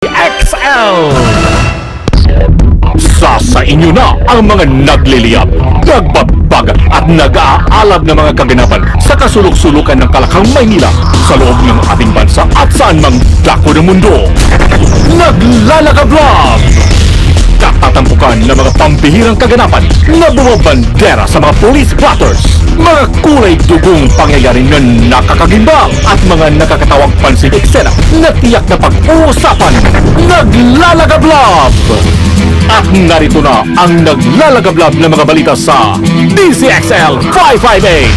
DZXL. Sa inyo na ang mga nagliliyab, nagbabag at nag-aalab na mga kaganapan sa kasulok-sulukan ng Kalakang Maynila sa loob ng ating bansa at saan mang dako ng mundo. Naglalagablab! Katatampukan ng mga pambihirang kaganapan na bumabandera sa mga police blotters, mga kulay dugong pangyayari na nakakagimbang at mga nakakatawang pansin eksena na tiyak na pag-uusapan. Naglalagablab! At narito na ang naglalagablab na mga balita sa DZXL 558.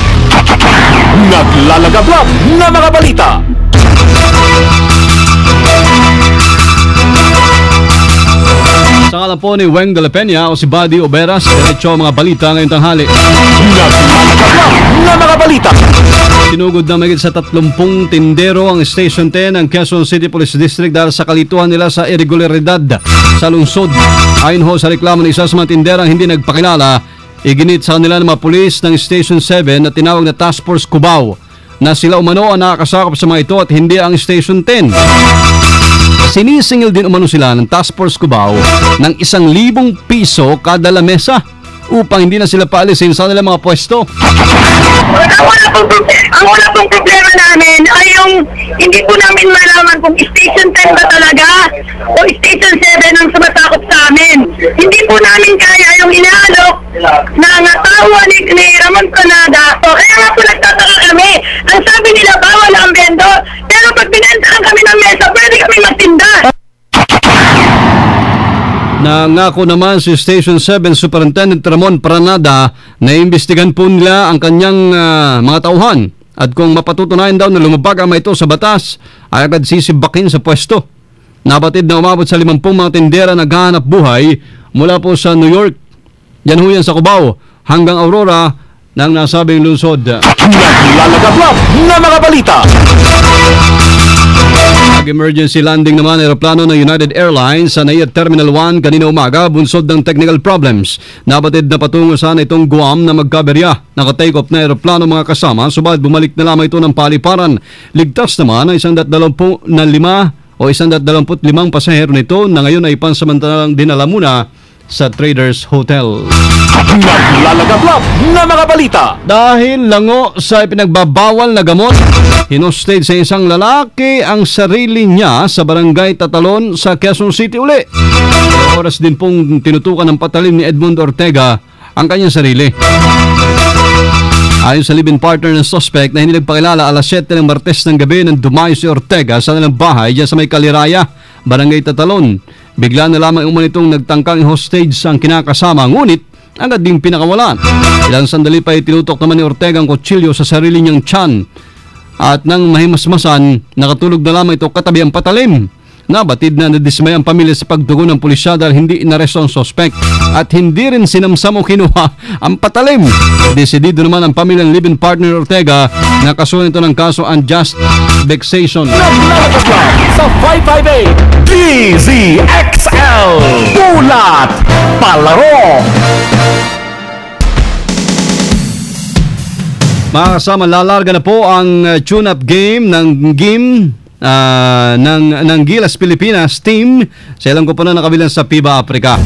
Naglalagablab na mga balita. Sa ngalan po ni Weng de la Peña o si Buddy Oberas, diretso mga balita ngayong tanghali. Naglalagablab na mga balita. Sinugod na mahigit sa 30 tindero ang Station 10 ng Quezon City Police District dahil sa kalituhan nila sa irregularidad sa lungsod. Ayon ho sa reklamo ng isa sa mga tinderang hindi nagpakilala, iginit sa kanila ng mga pulis ng Station 7 na tinawag na Task Force Cubao na sila umano ang nakakasakop sa mga ito at hindi ang Station 10. Sinisingil din umano sila ng Task Force Cubao ng 1,000 piso kada lamesa upang hindi na sila paalisin sa kanilang mga pwesto. Ang wala pong problema namin ay yung hindi po namin malaman kung Station 10 ba talaga o Station 7 ang sumasakop sa amin. Hindi po namin kaya yung inaalok ng tawa ni Ramon Canada. So, kaya nga po nagtataka kami. Ang sabi nila bawal ang vendor, pero pag binentahan kami ng mesa, pwede kami magtinda. Nangako naman si Station 7 Superintendent Ramon Pranada na imbestigan po nila ang kanyang mga tauhan at kung mapatutunayan daw na lumabag ang mga ito sa batas ay agad sisibakin sa pwesto. Nabatid na umabot sa 50 mga tindera naghahanap buhay mula po sa New York, yan ho yan sa Cubao, hanggang Aurora ng nasabing lungsod. Naglalagablab na mga balita. Emergency landing naman aeroplano ng United Airlines sa NAIA Terminal 1 kanina umaga bunsod ng technical problems. Nabatid na patungo sana itong Guam na magkaberya. Naka-take off na aeroplano mga kasama subalit bumalik na lamang ito ng paliparan. Ligtas naman ang 125 o 125 pasahero nito na ngayon ay pansamantalang dinala muna sa Traders Hotel. Naglalagablab na mga balita. Dahil lango sa ipinagbabawal na gamot, hinostage sa isang lalaki ang sarili niya sa barangay Tatalon sa Quezon City uli. Oras din pong tinutukan ng patalim ni Edmond Ortega ang kanyang sarili. Ayon sa live-in partner ng suspect na hindi nagpakilala, alas 7 ng Martes ng gabi nang dumayo si Ortega sa kanilang bahay dyan sa may Kaliraya, barangay Tatalon. Bigla na lamang umanitong nagtangkang hostage ang kinakasama, ngunit agad ding pinakawalan. Ilang sandali pa tinutok naman ni Ortega ang kutsilyo sa sarili niyang tiyan. At nang mahimasmasan, nakatulog na lamang ito katabi ang patalim. Nabatid na nadismay ang pamilya sa pagtugon ng pulisya dahil hindi inaresto ang suspect at hindi rin sinamsam o kinuha ang patalim. Desidido naman ang pamilyang live-in partner Ortega na kasuhan ito ng kaso unjust vexation. Naglalagablab sa 558 DZXL. Bulat Palaro. Mga kasama, lalarga na po ang tune-up game ng ng Gilas Pilipinas team sa ilang koponan na kabilang sa FIBA Africa.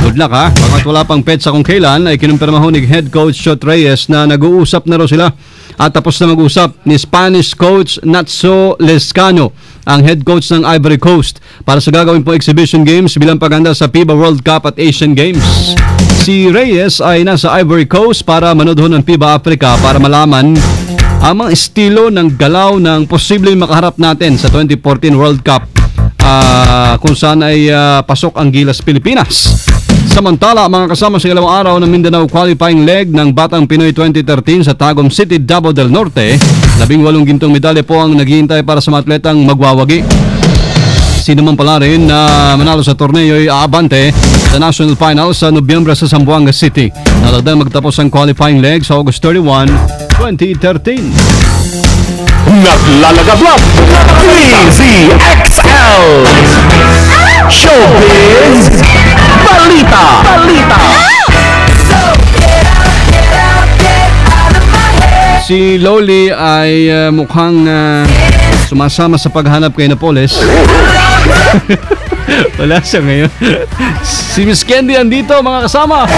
Good luck ha. Bakit wala pang petsa kung kailan ay kinumpirmaho ni head coach Shot Reyes na nag-uusap na raw sila at tapos na mag-usap ni Spanish coach Natso Lescano, ang head coach ng Ivory Coast, para sa gagawin pong exhibition games bilang paghanda sa FIBA World Cup at Asian Games. Si Reyes ay nasa Ivory Coast para manood ng FIBA Africa para malaman ang mga estilo ng galaw ng posibleng makaharap natin sa 2014 World Cup kung saan ay pasok ang Gilas Pilipinas. Samantala, mga kasama sa ikalawang araw ng Mindanao qualifying leg ng Batang Pinoy 2013 sa Tagum City, Davao del Norte, 18 gintong medalya po ang naghihintay para sa mga atletang magwawagi. Sino man pala rin na manalo sa torneo ay aabante sa National Finals sa Nobyembre sa Zamboanga City. Nalagdan magtapos ang qualifying leg sa August 31, 2013. Naglalagablab DZXL Showbiz Balita. Si Loli ay mukhang sumasama sa paghanap kay Napoles. Wala siya ngayon. Si Miss Candy andito, mga kasama.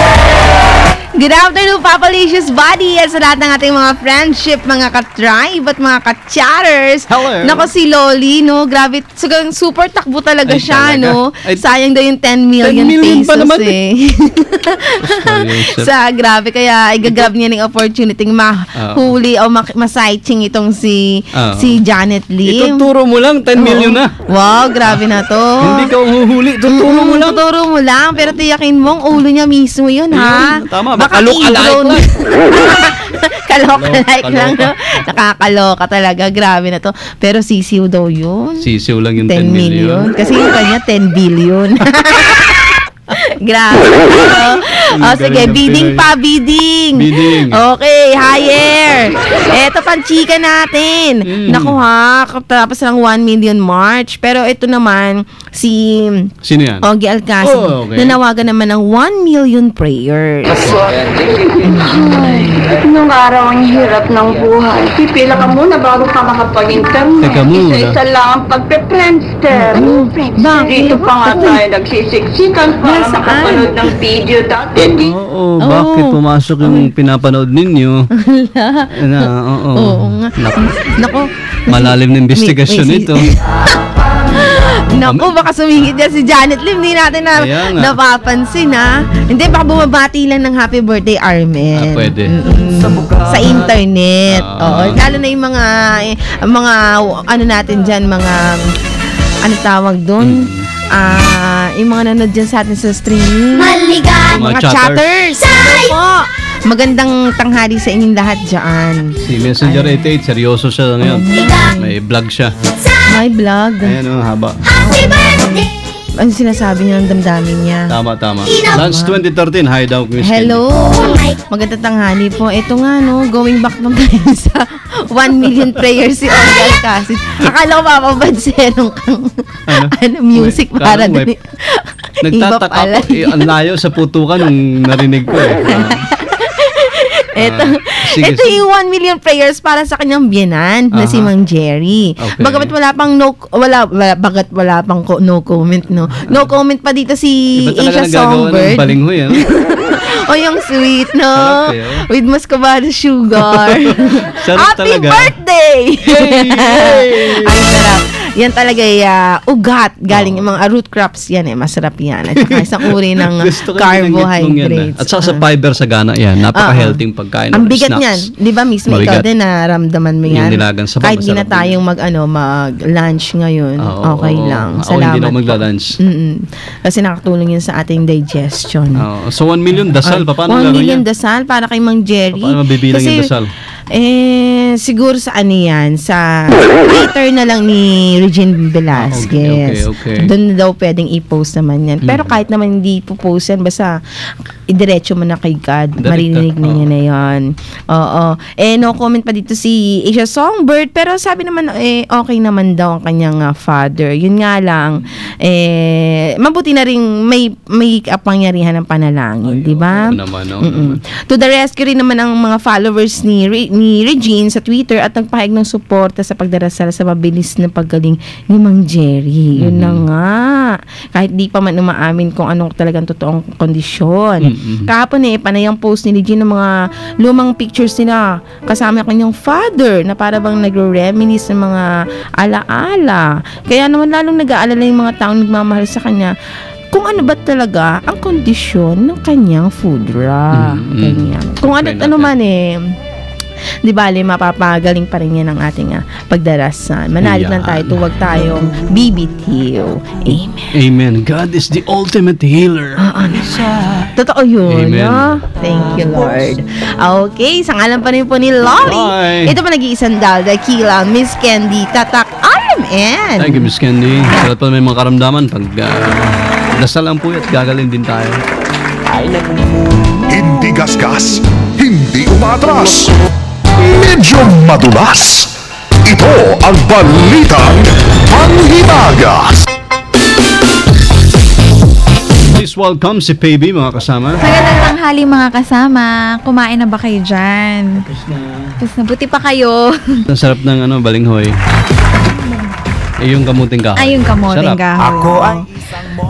Good afternoon, Papalicious Buddy, at sa lahat ng ating mga friendship, mga ka-tribe at mga ka-chatters. Hello. Nako, si Loli, no? Grabe, super takbo talaga Ay, siya, talaga? no? Ay, Sayang daw yung 10 million 10 million pesos, pa naman Grabe, kaya igagrab niya ng opportunity mahuli o ma-sighting itong si Janet Lim. Ituturo mo lang, 10 million na. Wow, grabe na to. Hindi ka huhuli, tuturo mo lang. Tuturo mo lang, pero tiyakin mo, ang ulo niya mismo yun, ha? Tama, Baka look-alike lang. Kaloka-like lang, no? Nakakaloka talaga. Grabe na to. Pero sisiw daw yun. Sisiw lang yung 10 million. Kasi yung kanya, 10 billion. Grabe. Sige, bidding pa, bidding. Okay, higher. Eto, panchika natin. Naku ha, tapos ng 1 million March. Pero ito naman, Sino yan? Ogie Alcacid, nanawagan naman ng 1 million prayers. Nung araw ang hirap ng buhay. Pipila ka muna bago ka makapag-internet. Teka muna. Isa-isa lang ang pagpe-friendster. Bakit? Dito pa nga tayo nagsisiksikan para makapanood ng video dati. Oo, bakit pumasok yung pinapanood ninyo? Oo nga. Naku. Malalim na investigasyon ito. Naku, baka sumingit yan si Janet Lim. Hindi natin napapansin, ha? Hindi, baka bumabati lang ng happy birthday, Armen. Pwede. Sa internet. Oo. Lalo na yung mga ano natin dyan, mga ano tawag doon? Yung mga nanood dyan sa atin sa streaming. Mga chatters. Opo. Magandang tanghali sa inyong lahat dyan. Si Messenger 88, seryoso siya ngayon. May vlog siya. May vlog. Ayan, haba. Ano sinasabi niya ng damdamin niya? Tama. Lance 2013, hi daw. Hello. Magandang tanghali po. Ito nga, no, going back naman tayo sa 1 million prayers si Ogie Alcacid. Akala ko mapapansin kang music para dun. Nagtataka ko, ang layo sa putukan nung narinig ko Ito yung 1 million prayers para sa kanyang biyenan na si Mang Jerry. Okay. Bagamat wala pang no comment, no. No comment pa dito si Asia Songbird. Balinghoy, O yung sweet, no? Sarap, With muscovado sugar. Happy talaga. birthday! Yay! Ay, sarap. Yan talaga ugat. Galing yung mga root crops yan masarap yan. At saka isang uri ng carbohydrates. At saka sa fiber sa gana yan, napaka-healthy pagkain. Ang bigat niyan. Di ba mismo ikaw din naramdaman mo yan? Yung nilagang sabaw, kahit di na tayong mag-lunch ngayon, okay lang. Ako hindi na Salamat po. magla-lunch. Kasi nakatulong yun sa ating digestion. So 1 million dasal, paano 1 gagawin million yan? dasal para kay Mang Jerry. Paano mabibilang yung dasal? Siguro sa ano yan, sa Twitter na lang ni Regine Velasquez. Okay. Doon na daw pwedeng i-post naman yan. Pero kahit naman hindi po-post yan, basta idiretso mo na kay God. Marinig na niya na yan. Oo. No comment pa dito si Asia Songbird, pero sabi naman, okay naman daw ang kanyang father. Yun nga lang, mabuti na rin may kapangyarihan ng panalangin, di ba? To the rescue rin naman ang mga followers ni Regine sa Twitter at nagpahayag ng suporta sa pagdarasal sa mabilis na paggaling ni Mang Jerry. Yun na nga. Kahit di pa man umaamin kung anong talagang totoong kondisyon. Kahapon panay ang post ni Regine ng mga lumang pictures nila kasama kanyang father na para bang nagre-reminisce ng mga alaala. Kaya naman lalong nag-aalala yung mga taong nagmamahal sa kanya kung ano ba talaga ang kondisyon ng kanyang foodra. Kung ano man di bale, mapapagaling pa rin yan ang ating pagdarasal. Manalig lang tayo, tuwag tayong bibitiw. Amen. Amen. God is the ultimate healer. Totoo yun. Amen. No? Thank you, Lord. Okay, sa ngalan pa rin po ni Lolly. Ito pa nag-iisang dakila, Miss Candy, Tatak, RMN. Thank you, Miss Candy. Salat pa may mga karamdaman. Pag dasal lang po at gagaling din tayo. Hindi gasgas, hindi umatras, medyo madulas. Ito ang Balitang Panghimagas. Please welcome si Paybe, mga kasama. Magandang tanghali, mga kasama. Kumain na ba kayo dyan? Tapos na. Buti pa kayo. Ang sarap ng balinghoy. yung kamuting kahoy. Ay, yung kamuting Sarap. kahoy.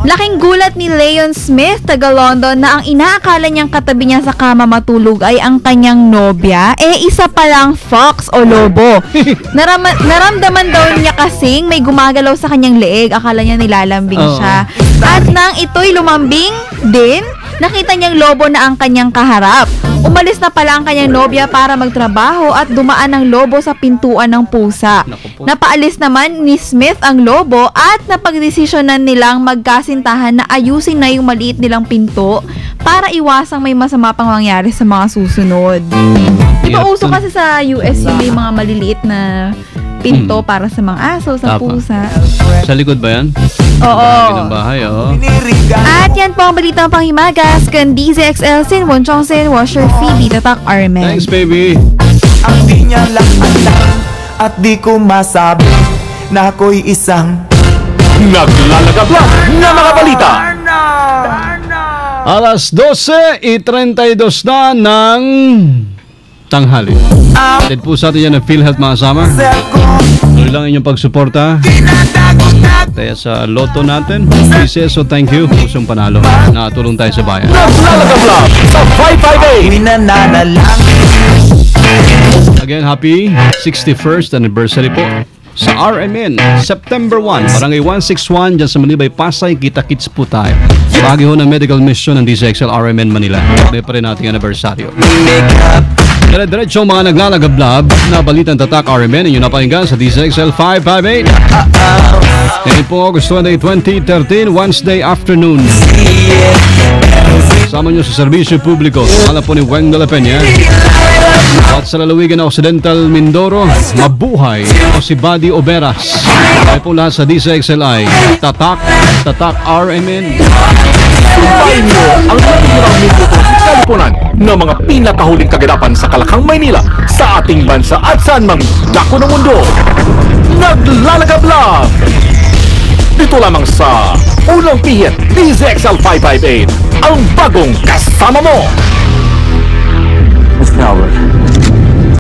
Laking gulat ni Leon Smith, taga London, na ang inaakala niyang katabi niya sa kama matulog ay ang kanyang nobya, isa palang fox o lobo. Naramdaman daw niya kasing may gumagalaw sa kanyang leeg. Akala niya nilalambing siya. At nang ito'y lumambing din, nakita niyang lobo na ang kanyang kaharap. Umalis na pala ang kanyang nobya para magtrabaho at dumaan ang lobo sa pintuan ng pusa. Napaalis naman ni Smith ang lobo at napagdesisyonan nilang magkasintahan na ayusin na yung maliit nilang pinto para iwasang may masama pang mangyari sa mga susunod. Diba uso kasi sa US yung may mga maliliit na pinto para sa mga aso, sa Tapa. pusa. Sa likod ba yan? Oo. Ng bahay, oo. At yan po ang balitang panghimagas kan DZXL Sin Wonchongsin Washer Phoebe Tatak Armen. Thanks, baby. Ang di niya lang alam at di ko masabi na ako'y isang Naglalagablag na mga balita. Alas 12:32 na ng tanghali. Atid po sa atin yan ng PhilHealth mga kasama. Tuloy lang inyong pagsuporta. Kaya sa loto natin, so thank you. Pusong panalo. Nakatulong tayo sa bayan. Naglalagablag sa 558. minananalang. Again, happy 61st anniversary po sa RMN, September 1, Barangay 161, dyan sa Manibay, Pasay, kita-kits po tayo. Bahagi ho ng medical mission ng DZXL RMN Manila. May pa rin ating anniversaryo. Dire-diretso mga naglalagablab na balitang tatak RMN, inyo napakinggan sa DZXL 558. Ngayon po, August 20, 2013, Wednesday afternoon. Kasama nyo sa serbisyo publiko. Alam po ni Weng de la Peña. At sa lalawigan ng Occidental Mindoro, mabuhay o si Buddy Oberas. Ay po lahat sa DZXLI. Tatak RMN. Subayin niyo ang natitirang minuto sa kalipunan ng mga pinakahuling kaganapan sa Kalakang, Maynila, sa ating bansa at saan mang dako ng mundo. Naglalagablag! Dito lamang sa Unang Pihit, DZXL 558, ang bagong kasama mo! Miss Calvert,